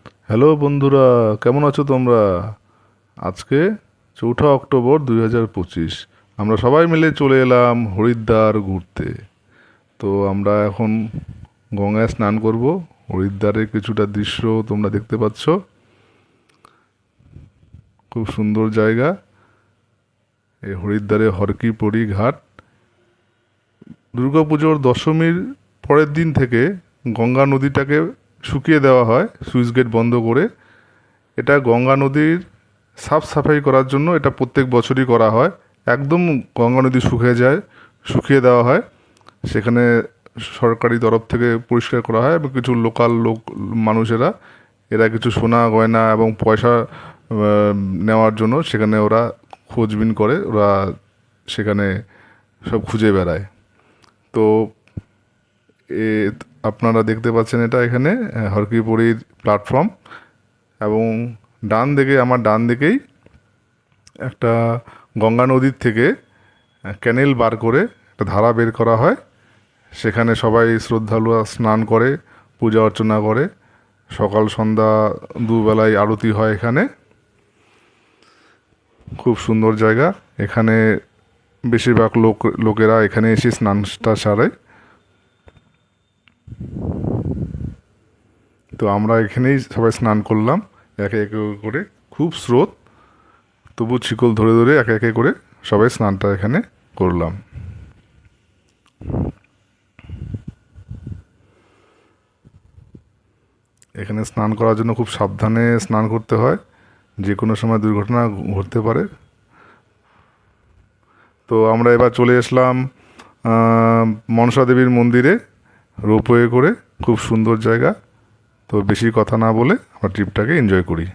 Hello বন্ধুরা, কেমন আছো তোমরা? আজকে 4 অক্টোবর 2025। আমরা সবাই মিলে চলে এলাম হরিদ্বার ঘুরতে। তো আমরা এখন গঙ্গায় স্নান করব। হরিদ্বারের কিছুটা দৃশ্য তোমরা দেখতে পাচ্ছ। খুব সুন্দর জায়গা। এই হরিদ্বারে হরকি পরি ঘাট। দুর্গাপুজোর দশমীর পরের দিন থেকে গঙ্গা নদীটাকে শুকিয়ে দেওয়া হয় সুইচ গেট বন্ধ করে। এটা গঙ্গা নদীর সাফ সাফাই করার জন্য এটা প্রত্যেক বছরই করা হয়। একদম গঙ্গা নদী শুকিয়ে যায়, শুকিয়ে দেওয়া হয়। সেখানে সরকারি তরফ থেকে পরিষ্কার করা হয় এবং কিছু লোকাল মানুষেরা এরা কিছু সোনা গয়না এবং পয়সা নেওয়ার জন্য সেখানে ওরা খোঁজবিন করে, ওরা সেখানে সব খুঁজে বেড়ায়। তো এ আপনারা দেখতে পাচ্ছেন এটা এখানে হরকিপুরির প্ল্যাটফর্ম, এবং আমার ডান দিকেই একটা গঙ্গা নদীর থেকে ক্যানেল বার করে একটা ধারা বের করা হয়। সেখানে সবাই শ্রদ্ধালুরা স্নান করে, পূজা অর্চনা করে। সকাল সন্ধ্যা দুবেলায় আরতি হয় এখানে। খুব সুন্দর জায়গা। এখানে বেশিরভাগ লোকেরা এখানে এসে স্নানটা সারে। তো আমরা এখানেই সবাই স্নান করলাম একে একে করে। খুব স্রোত, তবু শিকল ধরে ধরে একে একে করে সবাই স্নানটা এখানে করলাম। এখানে স্নান করার জন্য খুব সাবধানে স্নান করতে হয়, যে কোনো সময় দুর্ঘটনা ঘটতে পারে। তো আমরা এবার চলে আসলাম মনসা দেবীর মন্দিরে রোপওয়ে করে। খুব সুন্দর জায়গা। তো বেশি কথা না বলে আমরা ট্রিপটাকে এনজয় করি।